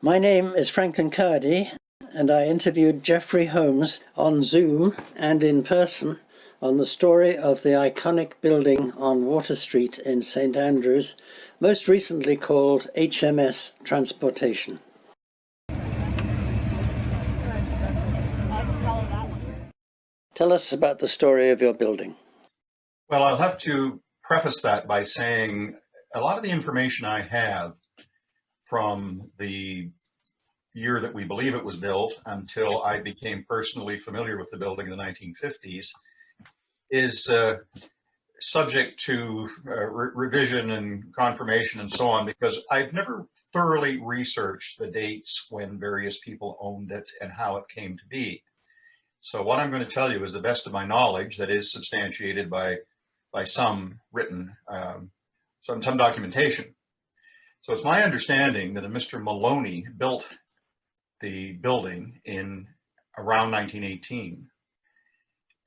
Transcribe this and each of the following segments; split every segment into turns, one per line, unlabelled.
My name is Franklin Cardy, and I interviewed Jeffrey Holmes on Zoom and in person on the story of the iconic building on Water Street in St Andrews, most recently called HMS Transportation. Tell us about the story of your building.
Well, I'll have to preface that by saying a lot of the information I have from the year that we believe it was built until I became personally familiar with the building in the 1950s is subject to revision and confirmation and so on, because I've never thoroughly researched the dates when various people owned it and how it came to be. So what I'm going to tell you is the best of my knowledge that is substantiated by some written, some documentation. So it's my understanding that a Mr. Maloney built the building in around 1918.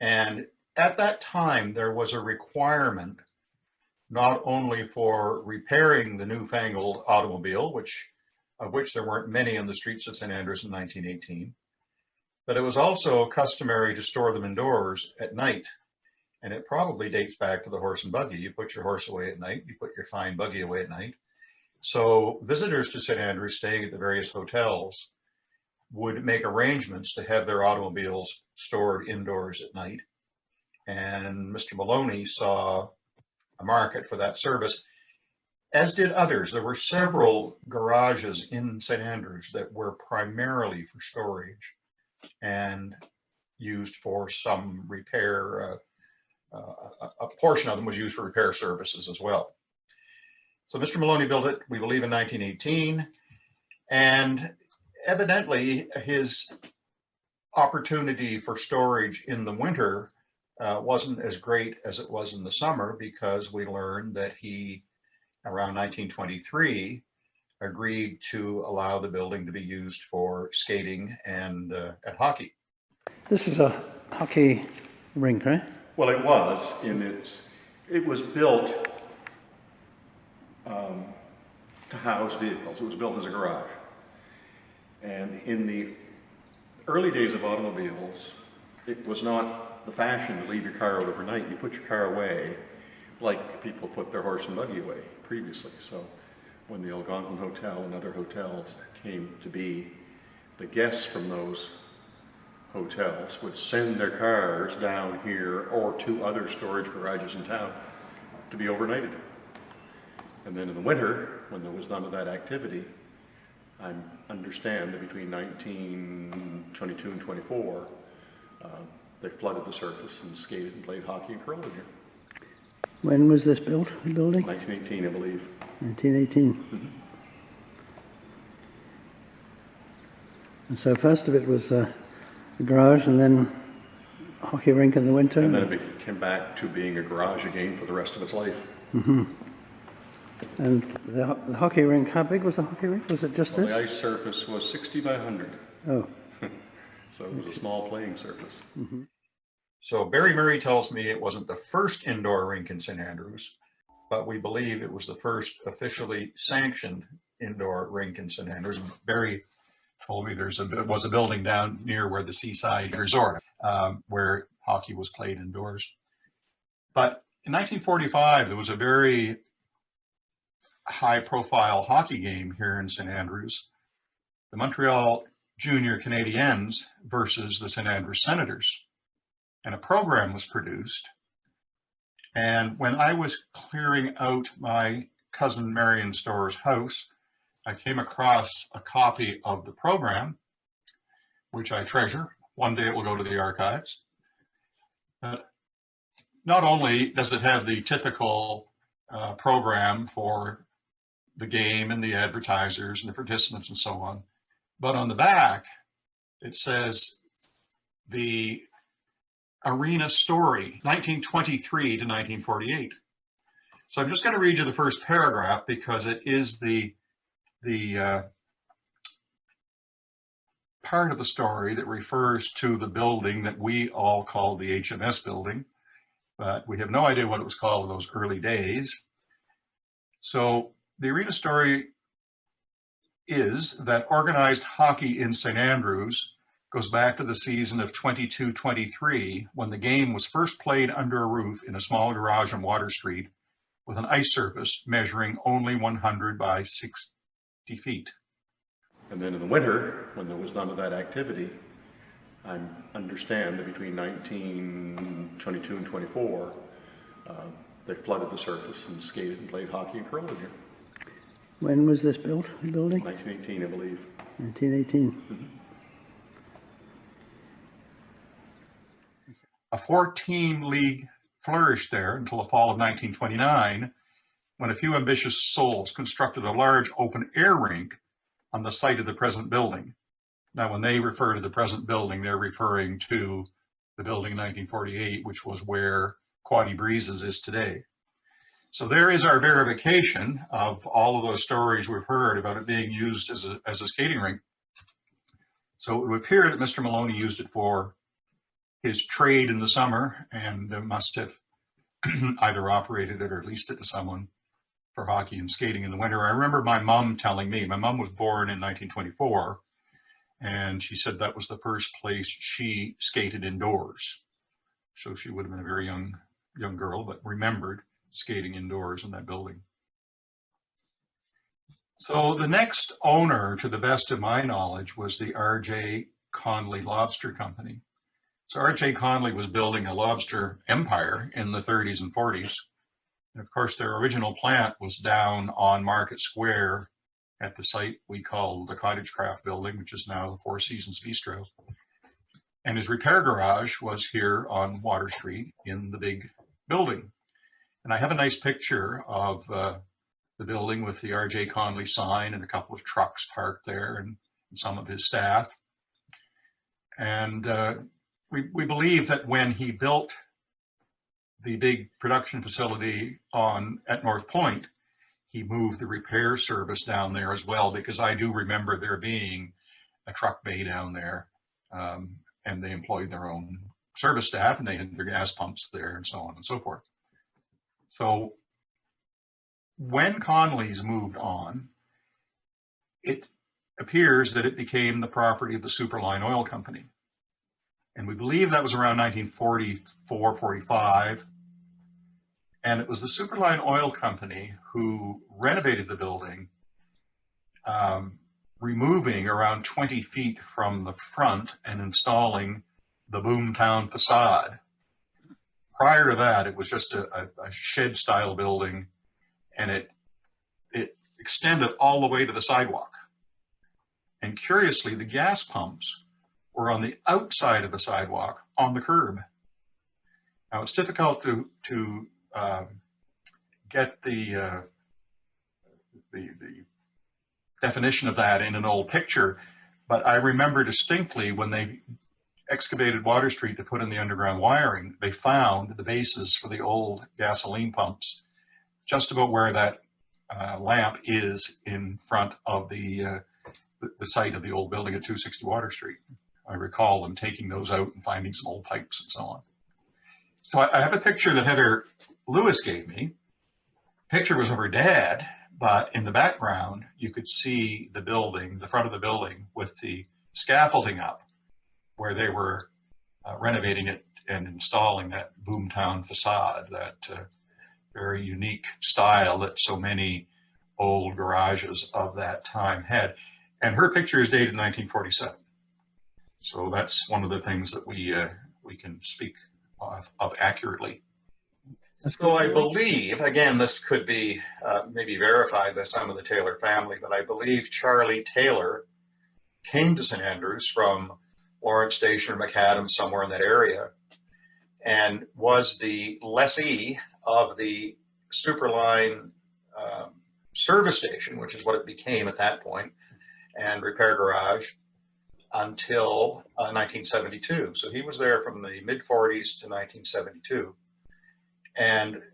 And at that time, there was a requirement not only for repairing the newfangled automobile, of which there weren't many on the streets of St. Andrews in 1918, but it was also customary to store them indoors at night. And it probably dates back to the horse and buggy. You put your horse away at night, you put your fine buggy away at night. So visitors to St. Andrews staying at the various hotels would make arrangements to have their automobiles stored indoors at night. And Mr. Maloney saw a market for that service, as did others. There were several garages in St. Andrews that were primarily for storage and used for some repair. A portion of them was used for repair services as well. So Mr. Maloney built it, we believe, in 1918, and evidently his opportunity for storage in the winter wasn't as great as it was in the summer, because we learned that he, around 1923, agreed to allow the building to be used for skating and hockey.
This is a hockey rink, right?
Well, it was it was built to house vehicles. It was built as a garage. And in the early days of automobiles, it was not the fashion to leave your car out overnight. You put your car away like people put their horse and buggy away previously. So when the Algonquin Hotel and other hotels came to be, the guests from those hotels would send their cars down here or to other storage garages in town to be overnighted. And then in the winter, when there was none of that activity, I understand that between 1922 and 24, they flooded the surface and skated and played hockey and curled in here.
When was this built, the building?
1918, I believe.
1918.
Mm-hmm.
And so first of it was the garage, and then hockey rink in the winter.
And then it came back to being a garage again for the rest of its life.
Mm-hmm. And the hockey rink, how big was the hockey rink? Was it just this?
The ice surface was 60 by 100.
Oh.
So it was a small playing surface.
Mm-hmm.
So Barry Murray tells me it wasn't the first indoor rink in St. Andrews, but we believe it was the first officially sanctioned indoor rink in St. Andrews. Barry told me there was a building down near where the Seaside Resort, where hockey was played indoors. But in 1945, there was a very high-profile hockey game here in St. Andrews, the Montreal Junior Canadiens versus the St. Andrews Senators. And a program was produced. And when I was clearing out my cousin Marion Store's house, I came across a copy of the program, which I treasure. One day it will go to the archives. Not only does it have the typical program for the game and the advertisers and the participants and so on, but on the back, it says the arena story, 1923 to 1948. So I'm just going to read you the first paragraph because it is the part of the story that refers to the building that we all call the HMS building, but we have no idea what it was called in those early days. So the arena story is that organized hockey in St. Andrews goes back to the season of 22-23, when the game was first played under a roof in a small garage on Water Street with an ice surface measuring only 100 by 60 feet.
And then in the winter, when there was none of that activity, I understand that between 1922 and 24, they flooded the surface and skated and played hockey and curling here.
When was this built, the building?
1918, I believe.
1918.
Mm-hmm.
A 4-team league flourished there until the fall of 1929, when a few ambitious souls constructed a large open-air rink on the site of the present building. Now, when they refer to the present building, they're referring to the building in 1948, which was where Quaddy Breezes is today. So there is our verification of all of those stories we've heard about it being used as a skating rink. So it would appear that Mr. Maloney used it for his trade in the summer, and must have either operated it or leased it to someone for hockey and skating in the winter. I remember my mom telling me, my mom was born in 1924, and she said that was the first place she skated indoors. So she would have been a very young girl, but remembered skating indoors in that building. So the next owner, to the best of my knowledge, was the R.J. Conley Lobster Company. So R.J. Conley was building a lobster empire in the 30s and 40s. And of course, their original plant was down on Market Square at the site we call the Cottage Craft Building, which is now the Four Seasons Bistro. And his repair garage was here on Water Street in the big building. And I have a nice picture of the building with the R.J. Conley sign and a couple of trucks parked there and some of his staff. And we believe that when he built the big production facility at North Point, he moved the repair service down there as well, because I do remember there being a truck bay down there, and they employed their own service staff, and they had their gas pumps there and so on and so forth. So when Conleys moved on, it appears that it became the property of the Superline Oil Company. And we believe that was around 1944, 45. And it was the Superline Oil Company who renovated the building, removing around 20 feet from the front and installing the boomtown facade. Prior to that, it was just a shed-style building, and it extended all the way to the sidewalk. And curiously, the gas pumps were on the outside of the sidewalk on the curb. Now, it's difficult to get the definition of that in an old picture, but I remember distinctly when they excavated Water Street to put in the underground wiring, they found the bases for the old gasoline pumps just about where that lamp is in front of the site of the old building at 260 Water Street. I recall them taking those out and finding some old pipes and so on. So I have a picture that Heather Lewis gave me. The picture was of her dad, but in the background, you could see the building, the front of the building with the scaffolding up where they were renovating it and installing that boomtown facade, that very unique style that so many old garages of that time had. And her picture is dated 1947. So that's one of the things that we can speak of accurately. So I believe, again, this could be maybe verified by some of the Taylor family, but I believe Charlie Taylor came to St. Andrews from Lawrence Station or McAdam, somewhere in that area, and was the lessee of the Superline service station, which is what it became at that point, and repair garage until 1972. So he was there from the mid-40s to 1972.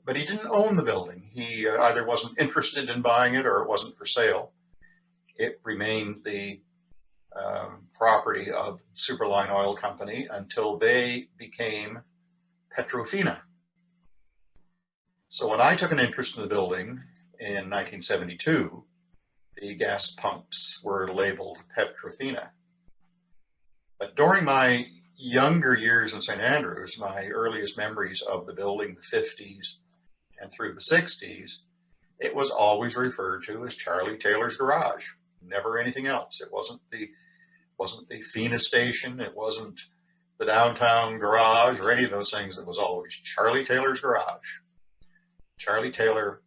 But he didn't own the building. He either wasn't interested in buying it or it wasn't for sale. It remained the property of Superline Oil Company until they became Petrofina. So when I took an interest in the building in 1972, the gas pumps were labeled Petrofina. But during my younger years in St. Andrews, my earliest memories of the building, the 50s and through the 60s, it was always referred to as Charlie Taylor's Garage, never anything else. It wasn't the Fina station, it wasn't the downtown garage or any of those things. It was always Charlie Taylor's Garage. Charlie Taylor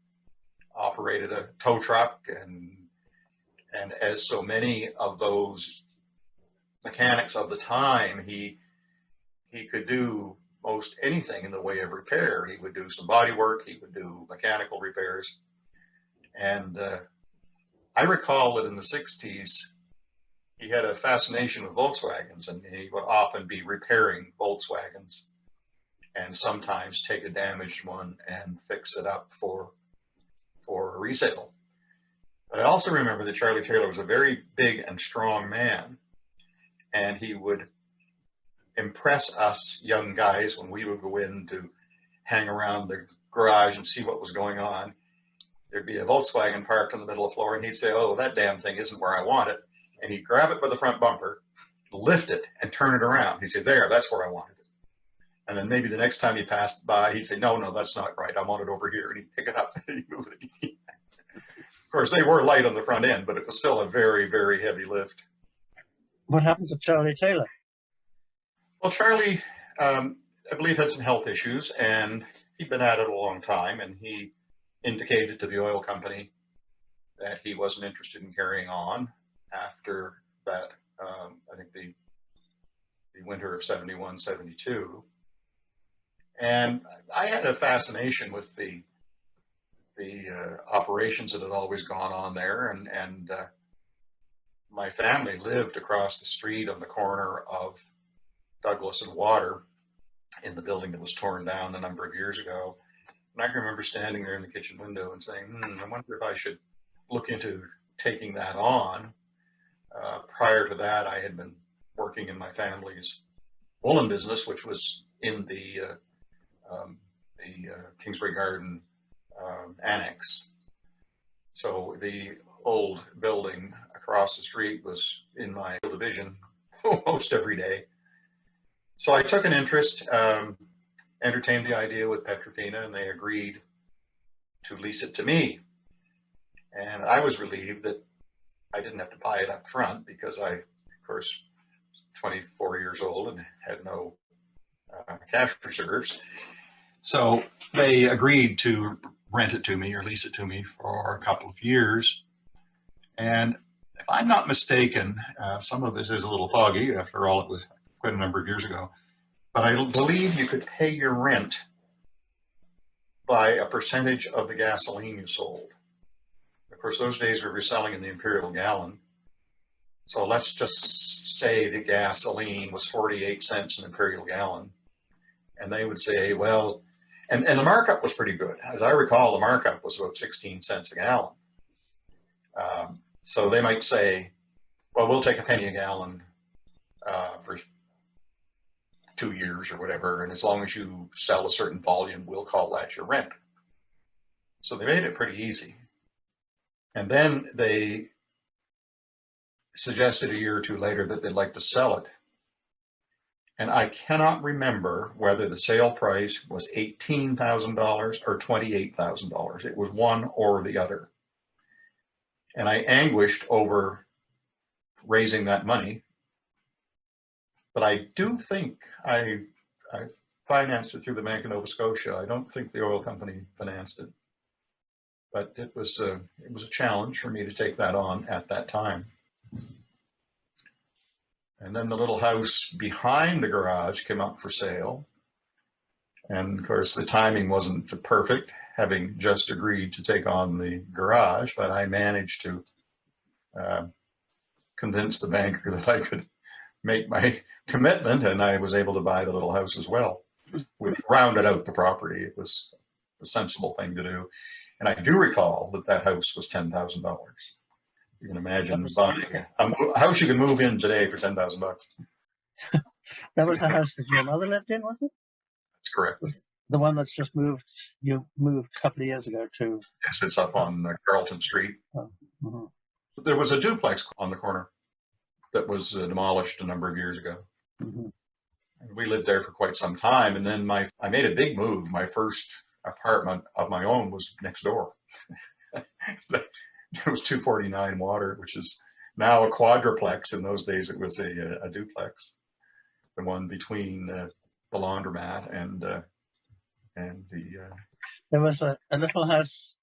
operated a tow truck, and as so many of those mechanics of the time, he could do most anything in the way of repair. He would do some body work, he would do mechanical repairs. And I recall that in the 60s, he had a fascination with Volkswagens, and he would often be repairing Volkswagens and sometimes take a damaged one and fix it up for resale. But I also remember that Charlie Taylor was a very big and strong man, and he would impress us young guys when we would go in to hang around the garage and see what was going on. There'd be a Volkswagen parked in the middle of the floor, and he'd say, "Oh, that damn thing isn't where I want it." And he'd grab it by the front bumper, lift it, and turn it around. He'd say, "There, that's where I wanted it." And then maybe the next time he passed by, he'd say, "No, that's not right. I want it over here." And he'd pick it up and he'd move it again. Of course, they were light on the front end, but it was still a very, very heavy lift.
What happened to Charlie Taylor?
Well, Charlie, I believe, had some health issues, and he'd been at it a long time, and he indicated to the oil company that he wasn't interested in carrying on after that, I think the winter of 71, 72. And I had a fascination with the operations that had always gone on there, and my family lived across the street on the corner of Douglas and Water in the building that was torn down a number of years ago. And I can remember standing there in the kitchen window and saying, I wonder if I should look into taking that on. Prior to that, I had been working in my family's woolen business, which was in the Kingsbury Garden annex. So the old building across the street was in my division almost every day. So I took an interest, entertained the idea with Petrofina, and they agreed to lease it to me. And I was relieved that I didn't have to buy it up front, because I, of course, 24 years old and had no cash reserves. So they agreed to rent it to me or lease it to me for a couple of years. And if I'm not mistaken, some of this is a little foggy. After all, it was quite a number of years ago. But I believe you could pay your rent by a percentage of the gasoline you sold. Of course, those days we were selling in the imperial gallon. So let's just say the gasoline was 48 cents an imperial gallon. And they would say, well, and the markup was pretty good. As I recall, the markup was about 16 cents a gallon. So they might say, well, we'll take a penny a gallon for 2 years or whatever. And as long as you sell a certain volume, we'll call that your rent. So they made it pretty easy. And then they suggested a year or two later that they'd like to sell it. And I cannot remember whether the sale price was $18,000 or $28,000. It was one or the other. And I anguished over raising that money. But I do think I financed it through the Bank of Nova Scotia. I don't think the oil company financed it. But it was a challenge for me to take that on at that time. And then the little house behind the garage came up for sale. And of course, the timing wasn't perfect, having just agreed to take on the garage, but I managed to convince the banker that I could make my commitment, and I was able to buy the little house as well, which rounded out the property. It was a sensible thing to do. And I do recall that house was $10,000. You can imagine buying a house you can move in today for $10,000.
That was the house that your mother lived in, was it?
That's correct.
Was the one that's just moved, you moved a couple of years ago to?
Yes, it's up on Carlton Street.
Oh, mm-hmm.
There was a duplex on the corner that was demolished a number of years ago.
Mm-hmm.
We lived there for quite some time, and then I made a big move. My first apartment of my own was next door. It was 249 Water, which is now a quadruplex. In those days, it was a duplex. The one between the laundromat and the.
There was a little house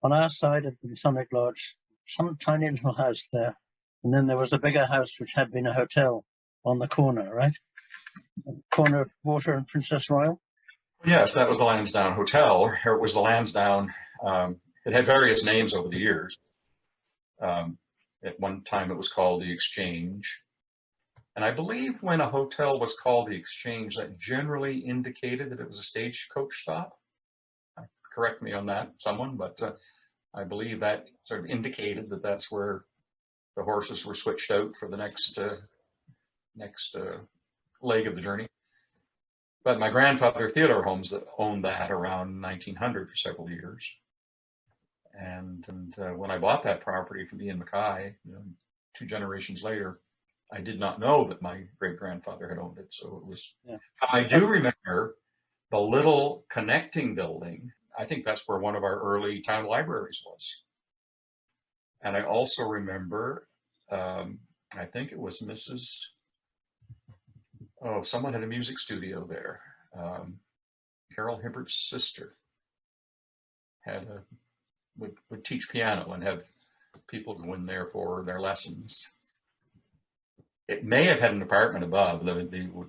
on our side of the Masonic Lodge, some tiny little house there, and then there was a bigger house which had been a hotel on the corner, right? Corner of Water and Princess Royal.
Yes, that was the Lansdowne Hotel, or it was the Lansdowne. It had various names over the years. At one time, it was called the Exchange. And I believe when a hotel was called the Exchange, that generally indicated that it was a stagecoach stop. Correct me on that, someone, but I believe that sort of indicated that that's where the horses were switched out for the next leg of the journey. But my grandfather, Theodore Holmes, owned that around 1900 for several years. And when I bought that property from Ian Mackay, 2 generations later, I did not know that my great-grandfather had owned it. So it was, yeah. I do remember the little connecting building. I think that's where one of our early town libraries was. And I also remember, I think it was someone had a music studio there. Carol Hibbert's sister would teach piano and have people go in there for their lessons. It may have had an apartment above. The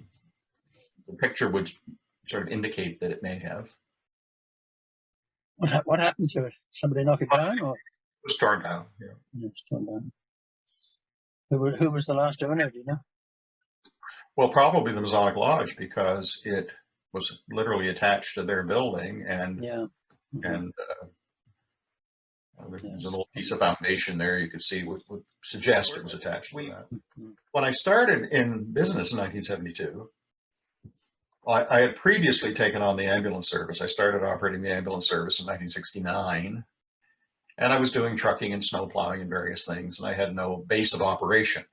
picture would sort of indicate that it may have.
What happened to it? Somebody knock it down, or?
It was torn down. Yeah,
it was torn down. Who was the last owner? Do you know?
Well, probably the Masonic Lodge, because it was literally attached to their building, and
yeah. Mm-hmm.
And there's a little piece of foundation there you could see would suggest it was attached to that. Mm-hmm. When I started in business in 1972, I had previously taken on the ambulance service. I started operating the ambulance service in 1969, and I was doing trucking and snow plowing and various things, and I had no base of operation.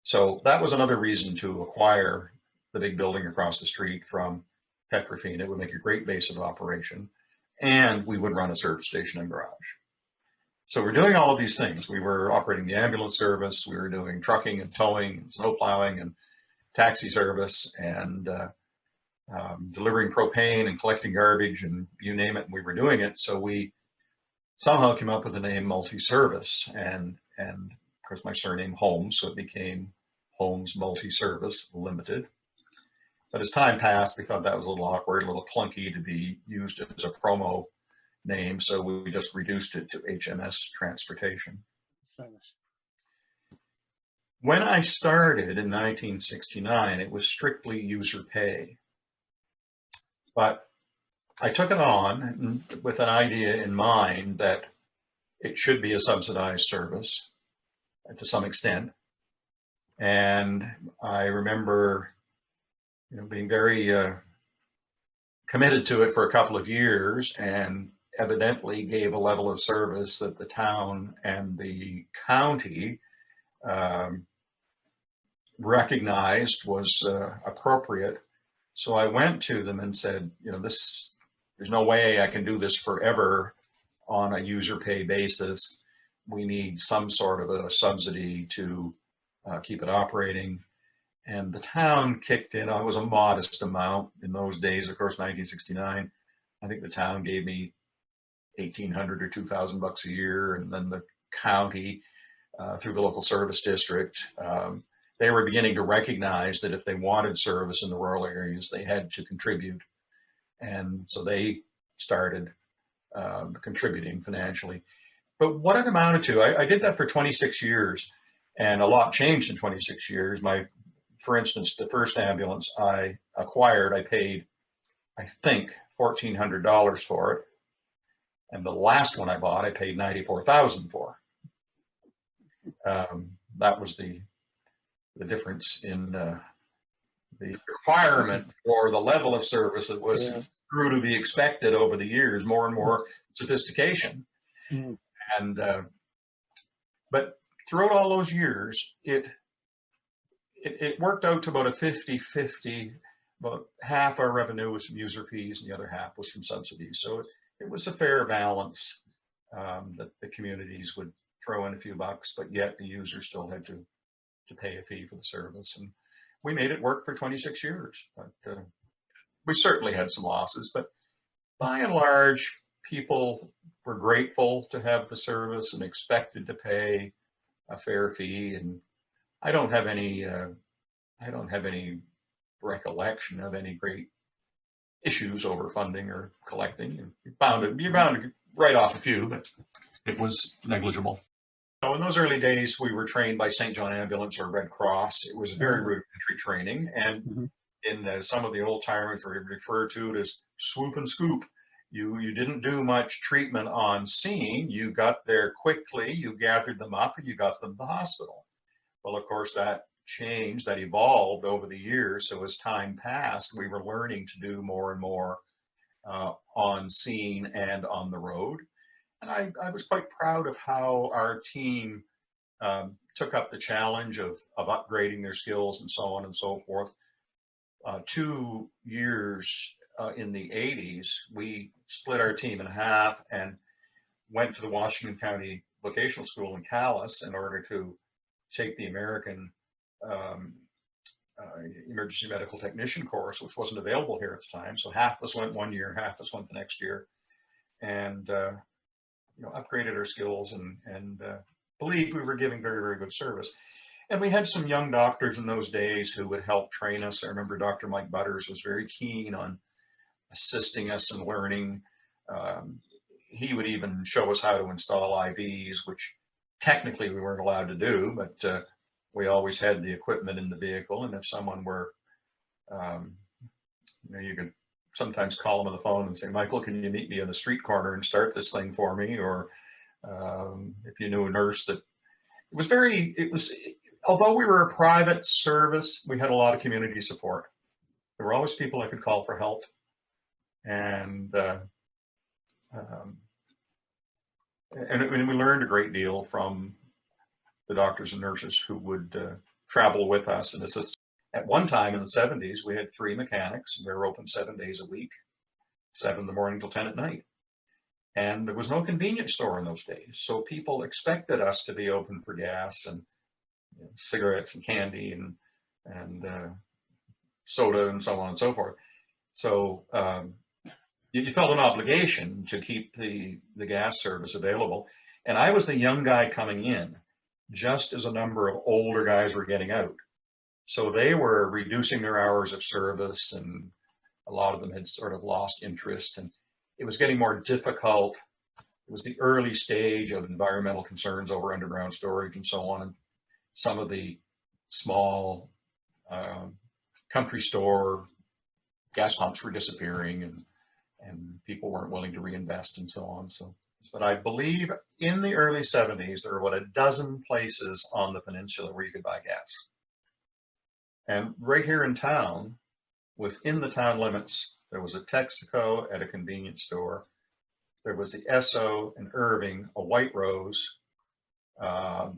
So that was another reason to acquire the big building across the street from Petrofina. It would make a great base of operation, and we would run a service station and garage. So we're doing all of these things. We were operating the ambulance service, we were doing trucking and towing and snow plowing and taxi service, and delivering propane and collecting garbage, and you name it, we were doing it. So we somehow came up with the name Multi-Service, and of course my surname Holmes, so it became Holmes Multi-Service Limited. But as time passed, we thought that was a little awkward, a little clunky to be used as a promo name, so we just reduced it to HMS Transportation.
Service.
When I started in 1969, it was strictly user pay. But I took it on with an idea in mind that it should be a subsidized service to some extent. And I remember, being very committed to it for a couple of years, and evidently gave a level of service that the town and the county recognized was appropriate. So I went to them and said, there's no way I can do this forever on a user pay basis. We need some sort of a subsidy to keep it operating. And the town kicked in. It was a modest amount in those days, of course, 1969. I think the town gave me $1,800 or $2,000 a year, and then the county, through the local service district, they were beginning to recognize that if they wanted service in the rural areas, they had to contribute. And so they started contributing financially. But what it amounted to, I did that for 26 years, and a lot changed in 26 years. For instance, the first ambulance I acquired, I paid, I think, $1,400 for it. And the last one I bought, I paid $94,000 for. That was the difference in the requirement for the level of service that was grew to be expected over the years, more and more sophistication. Mm. And But throughout all those years, it worked out to about a 50-50. About half our revenue was from user fees and the other half was from subsidies. So it was a fair balance, that the communities would throw in a few bucks, but yet the user still had to pay a fee for the service. And we made it work for 26 years. But we certainly had some losses, but by and large, people were grateful to have the service and expected to pay a fair fee. And I don't have any recollection of any great issues over funding or collecting. You're bound to write off a few, but it was negligible. So in those early days, we were trained by St. John Ambulance or Red Cross. It was very rudimentary training, and in some of the old timers were referred to it as swoop and scoop. You didn't do much treatment on scene. You got there quickly, you gathered them up, and you got them to the hospital. Well, of course, that changed, that evolved over the years. So as time passed, we were learning to do more and more on scene and on the road. And I was quite proud of how our team took up the challenge of upgrading their skills and so on and so forth. 2 years in the 80s, we split our team in half and went to the Washington County Vocational School in Calais in order to take the American Emergency Medical Technician course, which wasn't available here at the time. So half of us went 1 year, half of us went the next year, and upgraded our skills and believed we were giving very, very good service. And we had some young doctors in those days who would help train us. I remember Dr. Mike Butters was very keen on assisting us in learning. He would even show us how to install IVs, which technically we weren't allowed to do, but we always had the equipment in the vehicle. And if someone were, you could sometimes call them on the phone and say, Michael, can you meet me on the street corner and start this thing for me? Or if you knew a nurse that although we were a private service, we had a lot of community support. There were always people I could call for help. And we learned a great deal from the doctors and nurses who would travel with us and assist. At one time in the 70s, we had 3 mechanics, and we were open 7 days a week, 7 in the morning till 10 at night. And there was no convenience store in those days. So people expected us to be open for gas and cigarettes and candy and soda and so on and so forth. So you felt an obligation to keep the gas service available. And I was the young guy coming in, just as a number of older guys were getting out. So they were reducing their hours of service, and a lot of them had sort of lost interest, and it was getting more difficult. It was the early stage of environmental concerns over underground storage and so on. And some of the small country store gas pumps were disappearing, and people weren't willing to reinvest and so on. So, but I believe in the early 70s, there were about a dozen places on the peninsula where you could buy gas. And right here in town, within the town limits, there was a Texaco at a convenience store. There was the Esso in Irving, a White Rose, a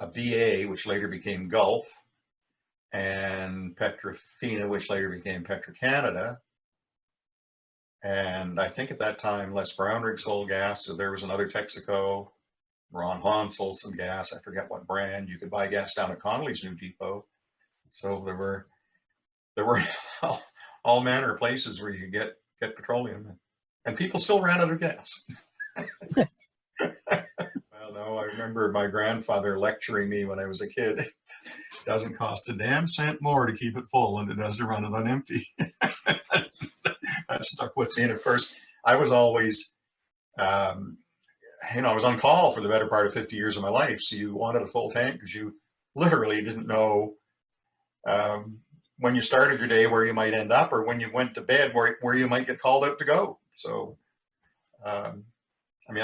BA, which later became Gulf, and Petrofina, which later became Petro-Canada. And I think at that time, Les Brownrigg sold gas, so there was another Texaco. Ron Hahn sold some gas. I forget what brand. You could buy gas down at Conleys New Depot. So there were all manner of places where you could get petroleum, and people still ran out of gas. Well, no, I remember my grandfather lecturing me when I was a kid. It doesn't cost a damn cent more to keep it full than it does to run it on empty. That stuck with me. And of course, I was always, I was on call for the better part of 50 years of my life. So you wanted a full tank because you literally didn't know when you started your day where you might end up, or when you went to bed where you might get called out to go. So, I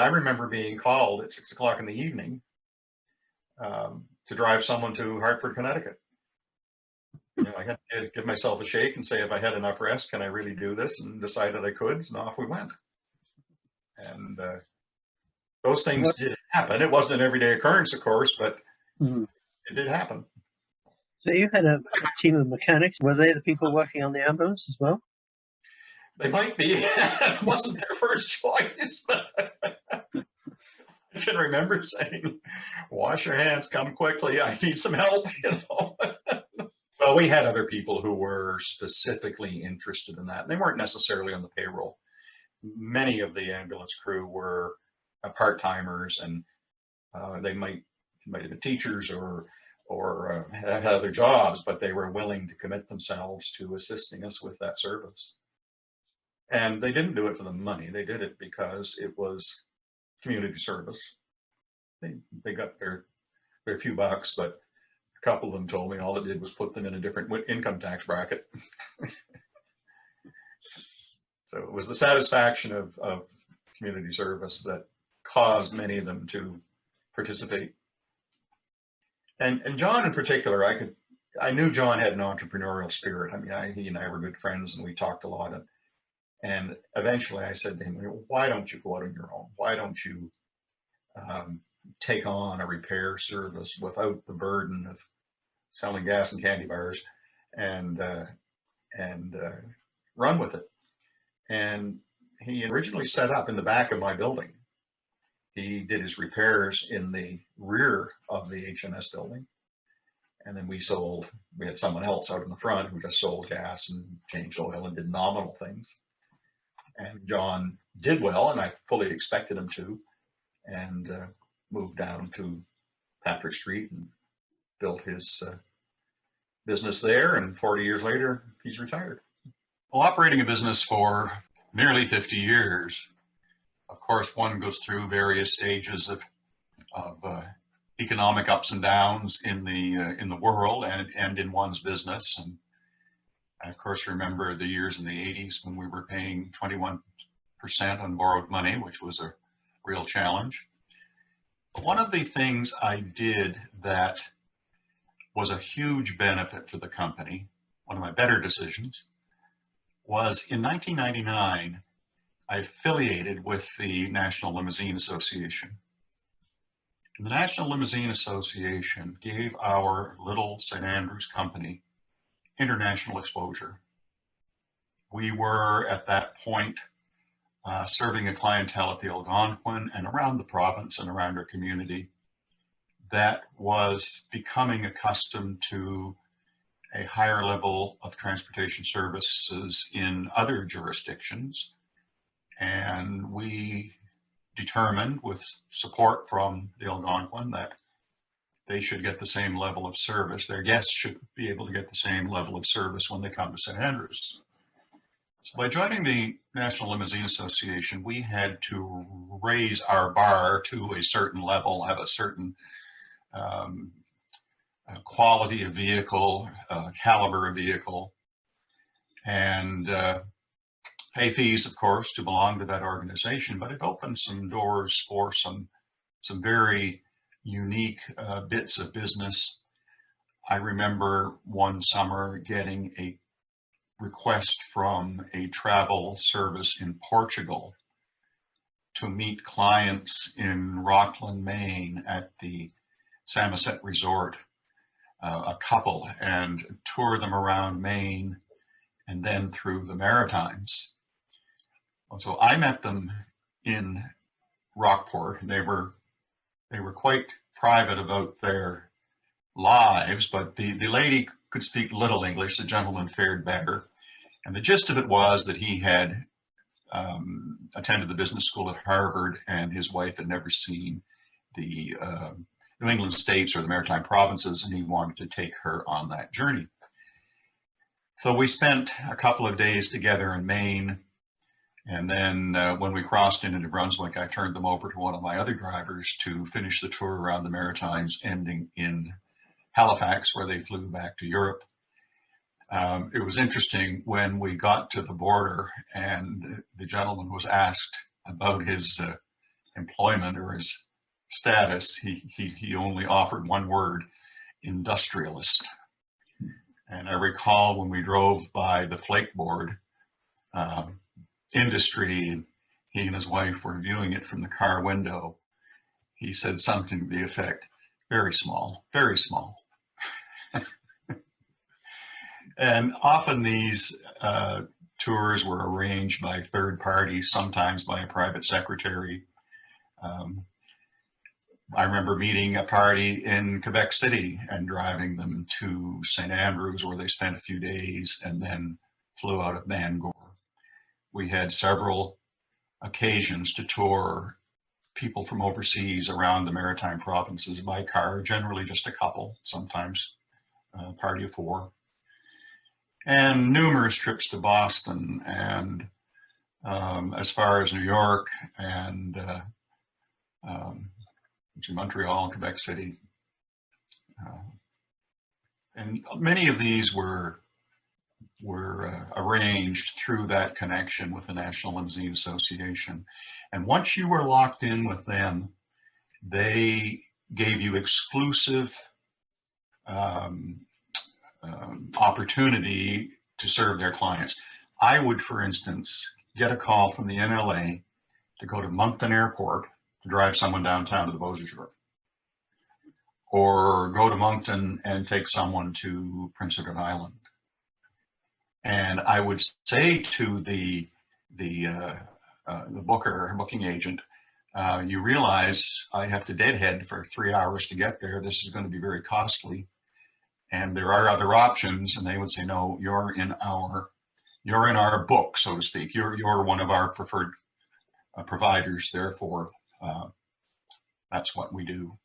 remember being called at 6 o'clock in the evening to drive someone to Hartford, Connecticut. I had to give myself a shake and say, if I had enough rest, can I really do this? And decided I could, and off we went. And those things did happen. It wasn't an everyday occurrence, of course, but
Mhm.
it did happen.
So you had a team of mechanics. Were they the people working on the ambulance as well?
They might be. It wasn't their first choice, but I can remember saying, wash your hands, come quickly, I need some help, you know. Well, we had other people who were specifically interested in that. They weren't necessarily on the payroll. Many of the ambulance crew were part-timers, and they might have been teachers or had other jobs, but they were willing to commit themselves to assisting us with that service. And they didn't do it for the money. They did it because it was community service. They got their few bucks, but a couple of them told me all it did was put them in a different income tax bracket. So it was the satisfaction of community service that caused many of them to participate. And John in particular, I knew John had an entrepreneurial spirit. I mean, he and I were good friends, and we talked a lot. And eventually I said to him, why don't you go out on your own? Why don't you take on a repair service without the burden of selling gas and candy bars, and run with it? And he originally set up in the back of my building. He did his repairs in the rear of the HMS building. And then we had someone else out in the front who just sold gas and changed oil and did nominal things. And John did well, and I fully expected him to, and moved down to Patrick Street and built his business there. And 40 years later, he's retired. Well, operating a business for nearly 50 years, of course, one goes through various stages of economic ups and downs in the world and in one's business. And I, of course, remember the years in the 80s when we were paying 21% on borrowed money, which was a real challenge. But one of the things I did that was a huge benefit for the company, one of my better decisions, was in 1999, I affiliated with the National Limousine Association. And the National Limousine Association gave our little St. Andrews company international exposure. We were at that point serving a clientele at the Algonquin and around the province and around our community that was becoming accustomed to a higher level of transportation services in other jurisdictions. And we determined, with support from the Algonquin, that they should get the same level of service. Their guests should be able to get the same level of service when they come to St. Andrews. So by joining the National Limousine Association, we had to raise our bar to a certain level, have a certain quality of vehicle, caliber of vehicle, and pay fees, of course, to belong to that organization. But it opened some doors for some very unique bits of business. I remember one summer getting a request from a travel service in Portugal to meet clients in Rockland, Maine at the Samoset Resort, a couple, and tour them around Maine and then through the Maritimes. So I met them in Rockport. They were quite private about their lives, but the lady could speak little English. The gentleman fared better. And the gist of it was that he had attended the business school at Harvard, and his wife had never seen the New England states or the Maritime provinces, and he wanted to take her on that journey. So we spent a couple of days together in Maine. And then when we crossed into New Brunswick, I turned them over to one of my other drivers to finish the tour around the Maritimes, ending in Halifax, where they flew back to Europe. It was interesting when we got to the border and the gentleman was asked about his employment or his status. He only offered one word: industrialist. And I recall when we drove by the flake board industry, and he and his wife were viewing it from the car window. he said something to the effect, very small, very small. And often these tours were arranged by third parties, sometimes by a private secretary. I remember meeting a party in Quebec City and driving them to St. Andrews, where they spent a few days and then flew out of Bangor. We had several occasions to tour people from overseas around the maritime provinces by car, generally just a couple, sometimes a party of four, and numerous trips to Boston and as far as New York and to Montreal and Quebec City. And many of these were arranged through that connection with the National Limousine Association. And once you were locked in with them, they gave you exclusive opportunity to serve their clients. I would, for instance, get a call from the NLA to go to Moncton Airport to drive someone downtown to the Beausejour, or go to Moncton and take someone to Prince Edward Island. And I would say to the booking agent, you realize I have to deadhead for 3 hours to get there. This is going to be very costly. And there are other options. And they would say, no, you're in our book, so to speak. You're one of our preferred providers. Therefore, that's what we do.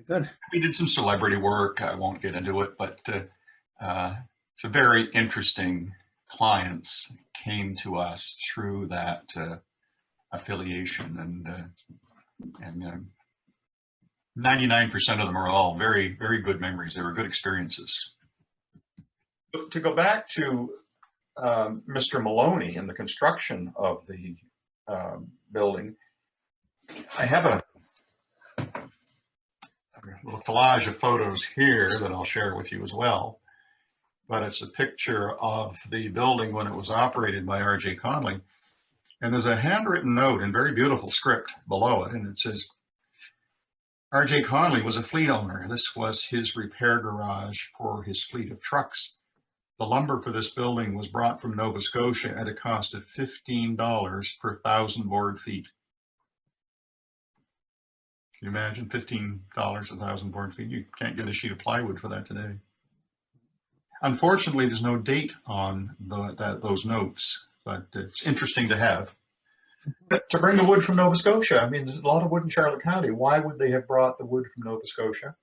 Good.
We did some celebrity work. I won't get into it, but some very interesting clients came to us through that affiliation, and 99% of them are all very, very good memories. They were good experiences. To go back to Mr. Maloney and the construction of the building, I have a little collage of photos here that I'll share with you as well. But it's a picture of the building when it was operated by R.J. Conley. And there's a handwritten note in very beautiful script below it. And it says, R.J. Conley was a fleet owner. This was his repair garage for his fleet of trucks. The lumber for this building was brought from Nova Scotia at a cost of $15 per 1,000 board feet. Can you imagine $15 a 1,000 board feet? You can't get a sheet of plywood for that today. Unfortunately, there's no date on those notes, but it's interesting to have. But to bring the wood from Nova Scotia, I mean, there's a lot of wood in Charlotte County. Why would they have brought the wood from Nova Scotia?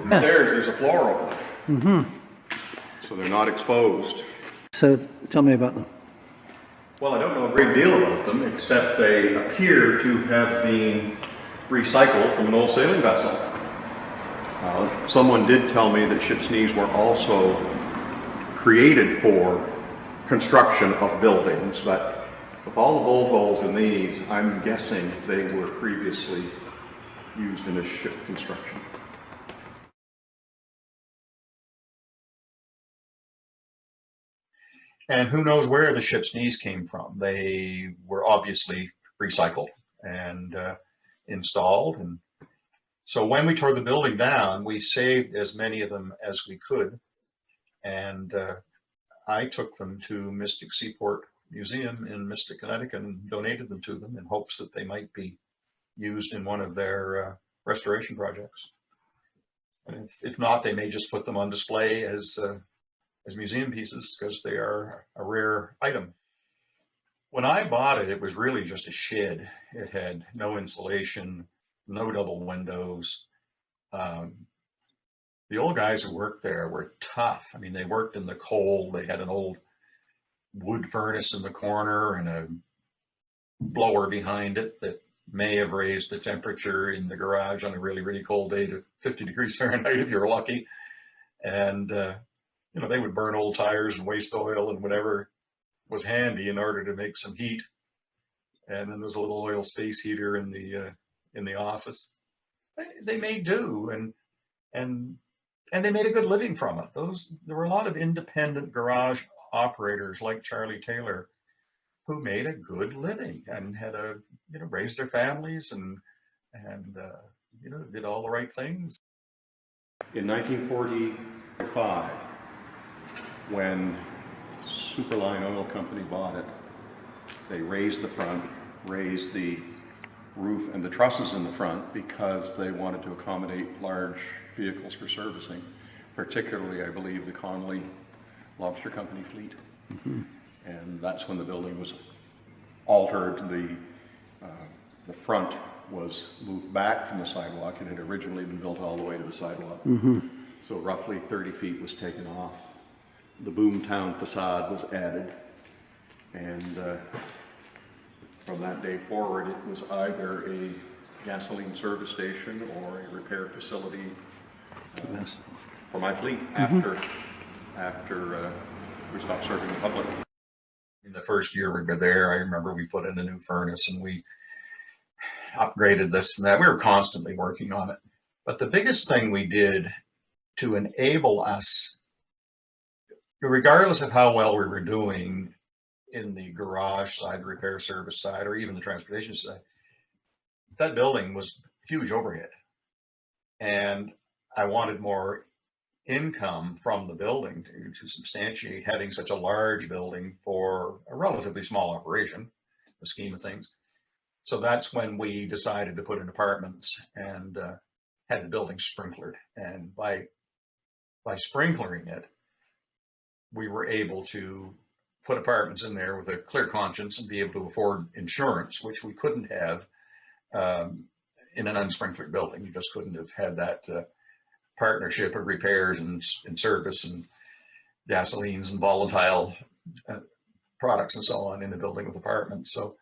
Upstairs, there's a floor over them.
Mm-hmm.
So they're not exposed.
So tell me about them.
Well, I don't know a great deal about them, except they appear to have been recycled from an old sailing vessel. Someone did tell me that ship's knees were also created for construction of buildings, but with all the bolt holes in these, I'm guessing they were previously used in a ship construction.
And who knows where the ship's knees came from. They were obviously recycled and installed. And so when we tore the building down, we saved as many of them as we could. And I took them to Mystic Seaport Museum in Mystic, Connecticut, and donated them to them in hopes that they might be used in one of their restoration projects. And if not, they may just put them on display as museum pieces, because they are a rare item. When I bought it, it was really just a shed. It had no insulation, no double windows. The old guys who worked there were tough. I mean, they worked in the cold. They had an old wood furnace in the corner and a blower behind it that may have raised the temperature in the garage on a really, really cold day to 50 degrees Fahrenheit if you're lucky. And you know, they would burn old tires and waste oil and whatever was handy in order to make some heat. And then there's a little oil space heater in the office. They made do, and they made a good living from it. There were a lot of independent garage operators like Charlie Taylor who made a good living and had raised their families and did all the right things.
In 1945, when Superline Oil Company bought it, they raised the front, raised the roof and the trusses in the front because they wanted to accommodate large vehicles for servicing, particularly, I believe, the Conleys Lobster Company fleet. Mm-hmm. And that's when the building was altered. The front was moved back from the sidewalk. It had originally been built all the way to the sidewalk. Mm-hmm. So roughly 30 feet was taken off. The Boomtown facade was added. And from that day forward, it was either a gasoline service station or a repair facility for my fleet after we stopped serving the public.
In the first year we were there, I remember we put in a new furnace and we upgraded this and that. We were constantly working on it. But the biggest thing we did to enable us, regardless of how well we were doing in the garage side, the repair service side, or even the transportation side, that building was huge overhead. And I wanted more income from the building to substantiate having such a large building for a relatively small operation, the scheme of things. So that's when we decided to put in apartments and had the building sprinklered. And by sprinklering it, we were able to put apartments in there with a clear conscience and be able to afford insurance, which we couldn't have in an unsprinklered building. You just couldn't have had that partnership of repairs and service and gasolines and volatile products and so on in a building with apartments. So,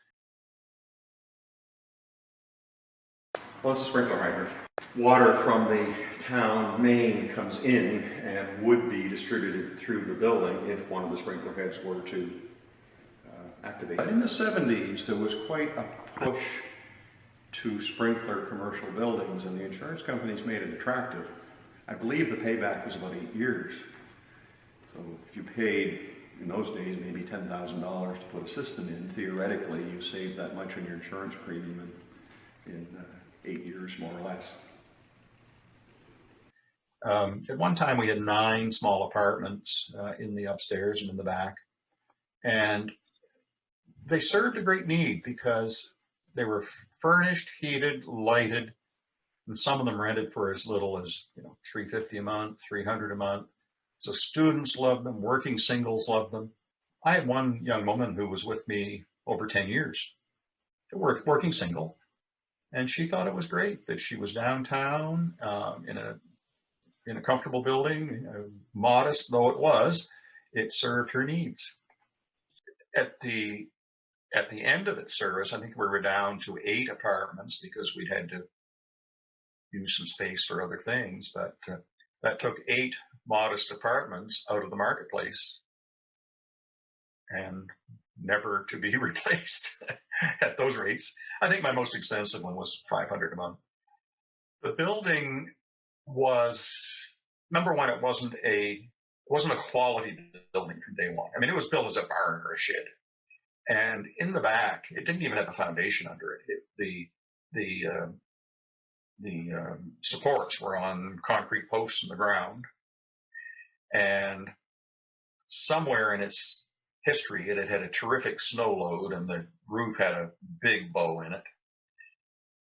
well, it's a sprinkler hydrant. Water from the town main comes in and would be distributed through the building if one of the sprinkler heads were to activate. In the 70s, there was quite a push to sprinkler commercial buildings, and the insurance companies made it attractive. I believe the payback was about 8 years. So if you paid, in those days, maybe $10,000 to put a system in, theoretically, you saved that much on your insurance premium in 8 years, more or less.
At one time, we had 9 small apartments in the upstairs and in the back. And they served a great need because they were furnished, heated, lighted, and some of them rented for as little as $350 a month, $300 a month. So students loved them, working singles loved them. I had one young woman who was with me over 10 years, working single, and she thought it was great that she was downtown in a comfortable building, modest though it was. It served her needs. At the end of its service, I think we were down to 8 apartments because we'd had to use some space for other things, but that took 8 modest apartments out of the marketplace and never to be replaced at those rates. I think my most expensive one was $500 a month. The building was, number one, it wasn't a quality building from day one. I mean, it was built as a barn or a shed. And in the back, it didn't even have a foundation under it. The supports were on concrete posts in the ground. And somewhere in its history, it had had a terrific snow load and the roof had a big bow in it.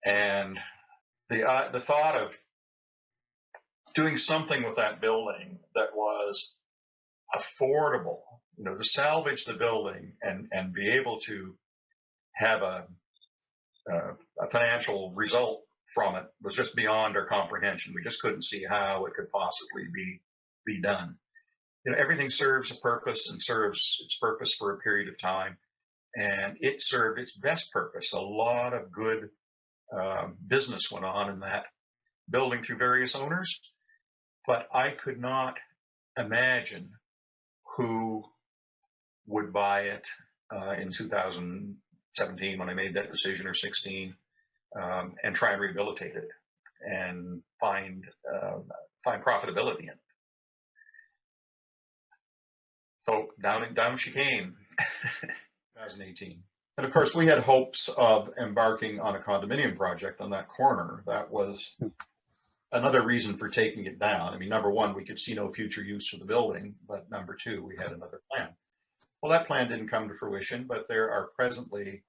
And the thought of doing something with that building that was affordable, to salvage the building and be able to have a financial result from it was just beyond our comprehension. We just couldn't see how it could possibly be done. Everything serves a purpose and serves its purpose for a period of time, and it served its best purpose. A lot of good business went on in that building through various owners, but I could not imagine who would buy it in 2017 when I made that decision, or 16, and try and rehabilitate it and find profitability in it. So down she came. 2018. And of course, we had hopes of embarking on a condominium project on that corner. That was another reason for taking it down. I mean, number one, we could see no future use for the building, but number two, we had another plan. Well, that plan didn't come to fruition, but there are presently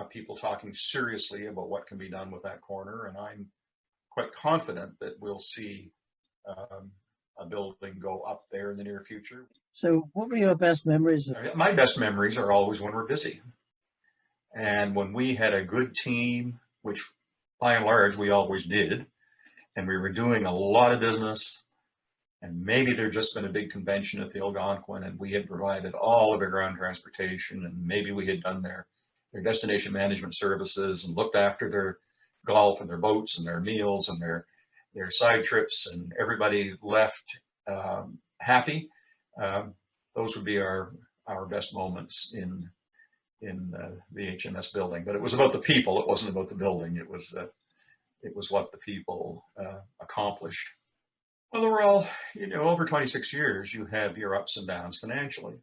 people talking seriously about what can be done with that corner, and I'm quite confident that we'll see a building go up there in the near future.
So what were your best memories of?
My best memories are always when we're busy. And when we had a good team, which by and large we always did, and we were doing a lot of business, and maybe there'd just been a big convention at the Algonquin and we had provided all of their ground transportation, and maybe we had done their destination management services and looked after their golf and their boats and their meals and their side trips, and everybody left happy. Those would be our best moments in the HMS building. But it was about the people. It wasn't about the building. It was what the people accomplished. Well, overall, over 26 years, you have your ups and downs financially.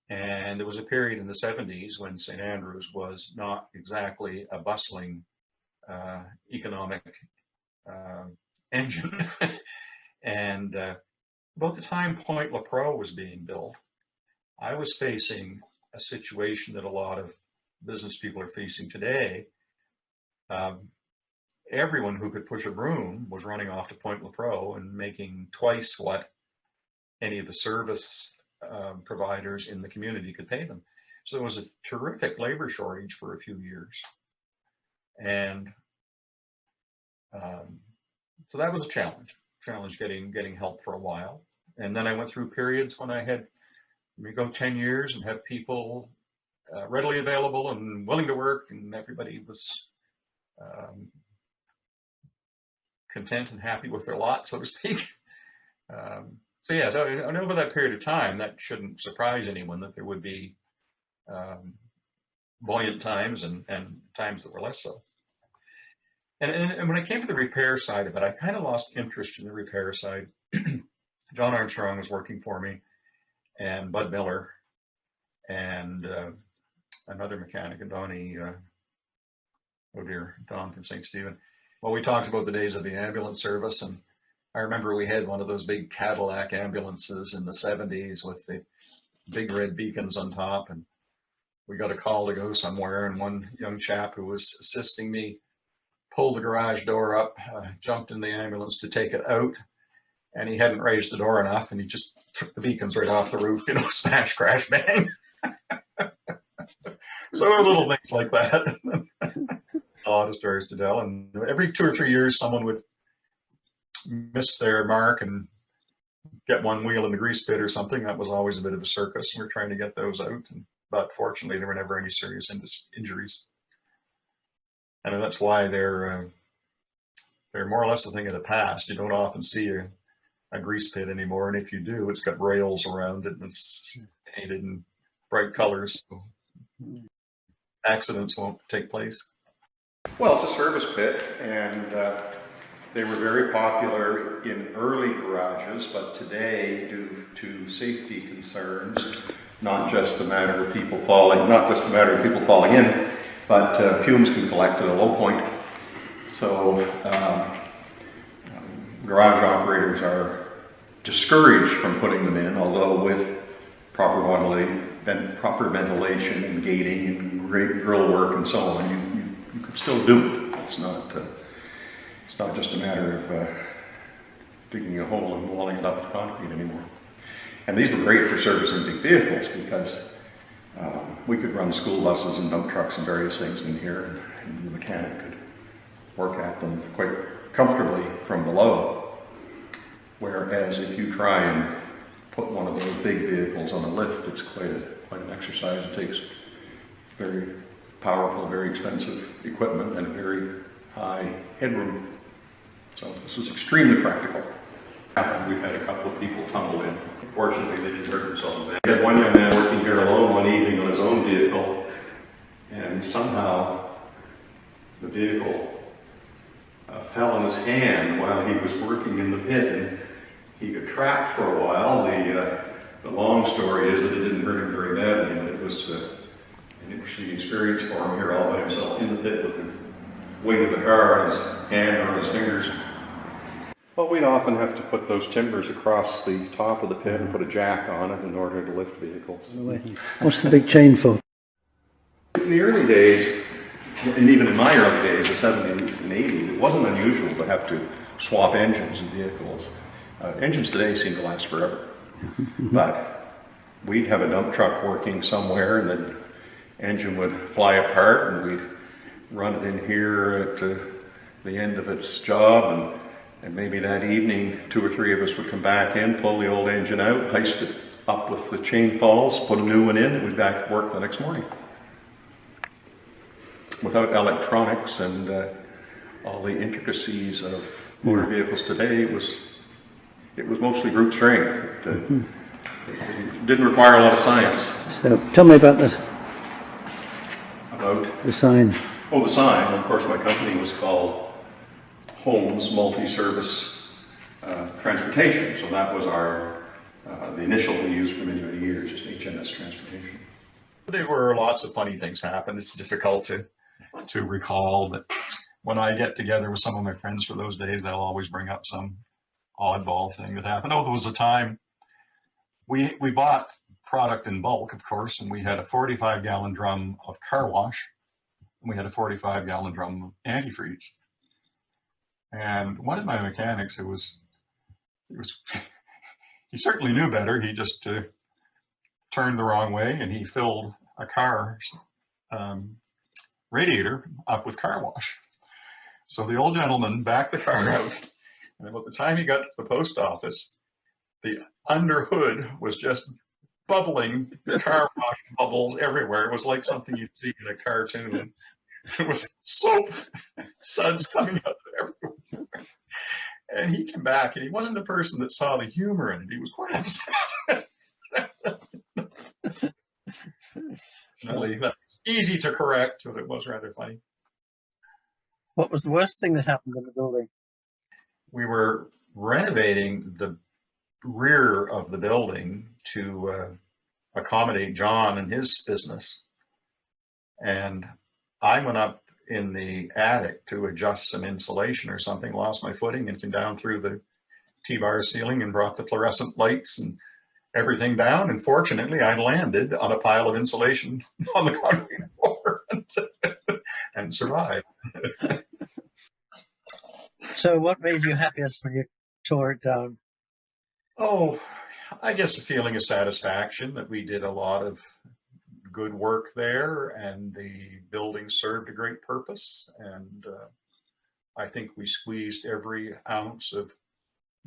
And there was a period in the 70s when St. Andrews was not exactly a bustling economic engine. And about the time Point Lepreau was being built, I was facing a situation that a lot of business people are facing today. Everyone who could push a broom was running off to Point Lepreau and making twice what any of the service providers in the community could pay them. So there was a terrific labor shortage for a few years. And so that was a challenge getting help for a while. And then I went through periods when I had, go 10 years and have people readily available and willing to work, and everybody was content and happy with their lot, so to speak. So over that period of time, that shouldn't surprise anyone that there would be buoyant times and times that were less so. And when I came to the repair side of it, I kind of lost interest in the repair side. John Armstrong was working for me, and Bud Miller, and another mechanic, and Don from St. Stephen. Well, we talked about the days of the ambulance service, and I remember we had one of those big Cadillac ambulances in the 70s with the big red beacons on top, and we got a call to go somewhere, and one young chap who was assisting me pulled the garage door up, jumped in the ambulance to take it out, and he hadn't raised the door enough, and he just took the beacons right off the roof, smash, crash, bang. So little things like that. A lot of stories to tell, and every 2 or 3 years someone would miss their mark and get one wheel in the grease pit or something. That was always a bit of a circus. We were trying to get those out, but fortunately there were never any serious injuries. And that's why they're more or less a thing of the past. You don't often see a grease pit anymore, and if you do, it's got rails around it and it's painted in bright colors, so accidents won't take place.
Well, it's a service pit, and they were very popular in early garages, but today, due to safety concerns, not just a matter of people falling in, but fumes can collect at a low point. So garage operators are discouraged from putting them in, although with proper ventilation and gating and great grill work and so on, you could still do it. It's not just a matter of digging a hole and walling it up with concrete anymore. And these were great for servicing big vehicles because we could run school buses and dump trucks and various things in here, and the mechanic could work at them quite comfortably from below. Whereas if you try and put one of those big vehicles on a lift, it's quite an exercise. It takes very powerful, very expensive equipment and a very high headroom. So this was extremely practical.
We've had a couple of people tumble in. Fortunately, they didn't hurt themselves bad. We had one young man working here alone one evening on his own vehicle, and somehow the vehicle fell in his hand while he was working in the pit, and he got trapped for a while. The long story is that it didn't hurt him very badly, but it was
An interesting experience for him here all by himself in the pit with the weight of the car on his hand or on his fingers. Well, we'd often have to put those timbers across the top of the pit and put a jack on it in order to lift vehicles.
What's the big chain for?
In the early days, and even in my early days, the 70s and 80s, it wasn't unusual to have to swap engines in vehicles. Engines today seem to last forever. But we'd have a dump truck working somewhere and the engine would fly apart and we'd run it in here at the end of its job, and maybe that evening 2 or 3 of us would come back in, pull the old engine out, hoist it up with the chain falls, put a new one in, and we'd be back at work the next morning. Without electronics and all the intricacies of motor vehicles today, it was mostly brute strength. It didn't require a lot of science.
So tell me about
About
the sign.
Oh, the sign. Of course, my company was called Holmes Multi-Service Transportation, so that was our the initial we used for many, many years, just HMS Transportation.
There were lots of funny things happen. It's difficult to recall, but when I get together with some of my friends for those days, they'll always bring up some oddball thing that happened. Oh, there was a time we bought product in bulk, of course, and we had a 45-gallon drum of car wash, and we had a 45-gallon drum of antifreeze. And one of my mechanics, he certainly knew better. He just turned the wrong way, and he filled a car radiator up with car wash. So the old gentleman backed the car out, and about the time he got to the post office, the under hood was just bubbling, car wash bubbles everywhere. It was like something you'd see in a cartoon. It was soap suds coming out everywhere. And he came back, and he wasn't the person that saw the humor in it. He was quite upset. Really, easy to correct, but it was rather funny.
What was the worst thing that happened in the building?
We were renovating the rear of the building to accommodate John and his business. And I went up in the attic to adjust some insulation or something, lost my footing and came down through the T-bar ceiling and brought the fluorescent lights and everything down. And fortunately, I landed on a pile of insulation on the concrete floor and survived.
So what made you happiest when you tore it down?
Oh, I guess a feeling of satisfaction that we did a lot of good work there and the building served a great purpose. And I think we squeezed every ounce of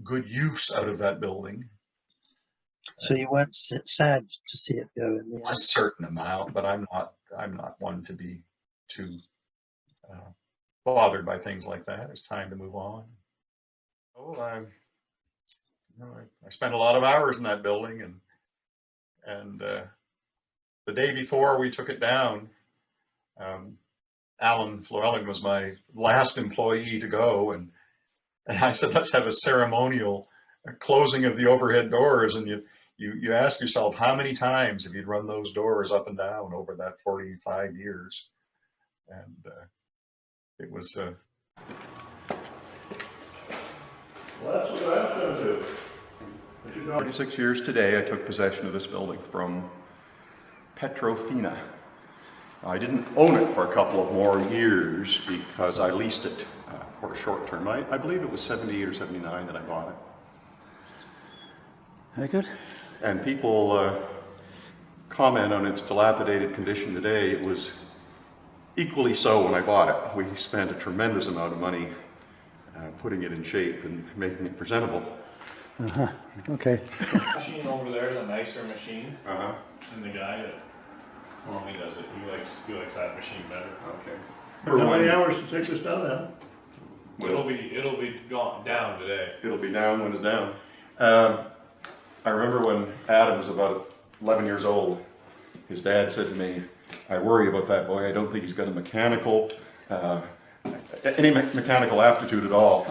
good use out of that building.
So you weren't sad to see it go in the
A
end?
certain amount, but I'm not one to be too bothered by things like that. It's time to move on. Oh, I spent a lot of hours in that building, and the day before we took it down, Alan Florelling was my last employee to go, and I said, let's have a ceremonial closing of the overhead doors. And you ask yourself, how many times have you run those doors up and down over that 45 years? And it was...
Well, that's what I've done too. 36 years today, I took possession of this building from Petrofina. I didn't own it for a couple of more years because I leased it for a short term. I believe it was 78 or 79 that I bought it.
Very good.
And people comment on its dilapidated condition today. It was equally so when I bought it. We spent a tremendous amount of money putting it in shape and making it presentable.
Okay.
Machine over there is a nicer machine, and the guy that normally does it, he likes that machine better.
Okay.
How many hours to take this down now?
It'll be gone down today.
It'll be down when it's down. I remember when Adam was about 11 years old, his dad said to me, I worry about that boy. I don't think he's got a mechanical, any mechanical aptitude at all.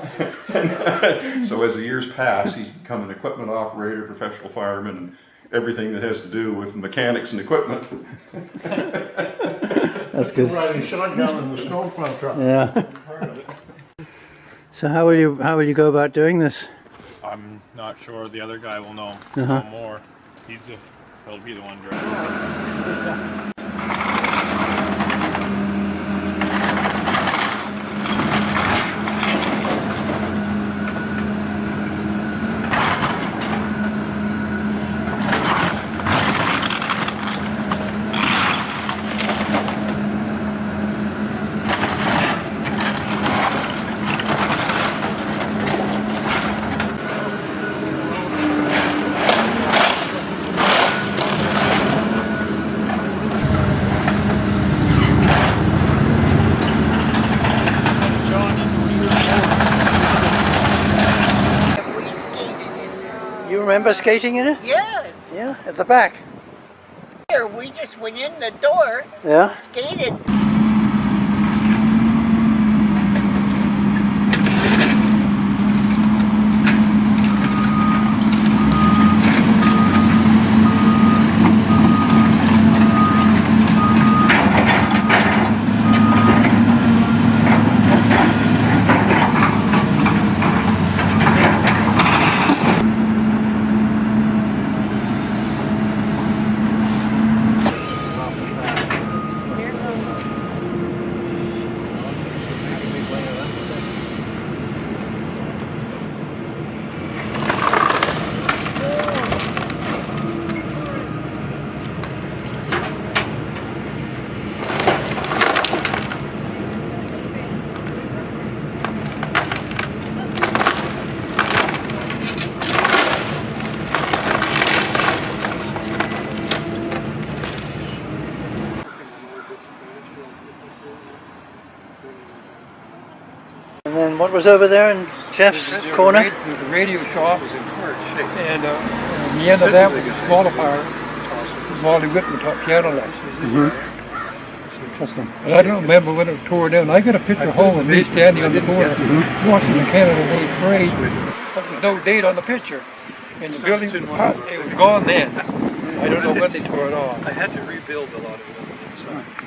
So as the years pass, he's become an equipment operator, professional fireman, and everything that has to do with mechanics and equipment.
That's good.
Riding shotgun in the snowplow truck.
Yeah. So how will you go about doing this?
I'm not sure. The other guy will know,
Uh-huh.
know more. He'll be the one driving.
We skated in there.
You remember skating in it?
Yes.
Yeah, at the back.
Here, we just went in the door,
Yeah.
skated.
And then what was over there in Jeff's corner?
The radio shop, and on the end of that was a smaller part. Wally Whitman taught piano lessons.
Interesting.
And I don't remember when it tore down. I got a picture home of me standing on the corner watching the Canada Day parade. There's no date on the picture. And the building, it was gone then. I don't know when they tore it off.
I had to rebuild a lot of it on the inside.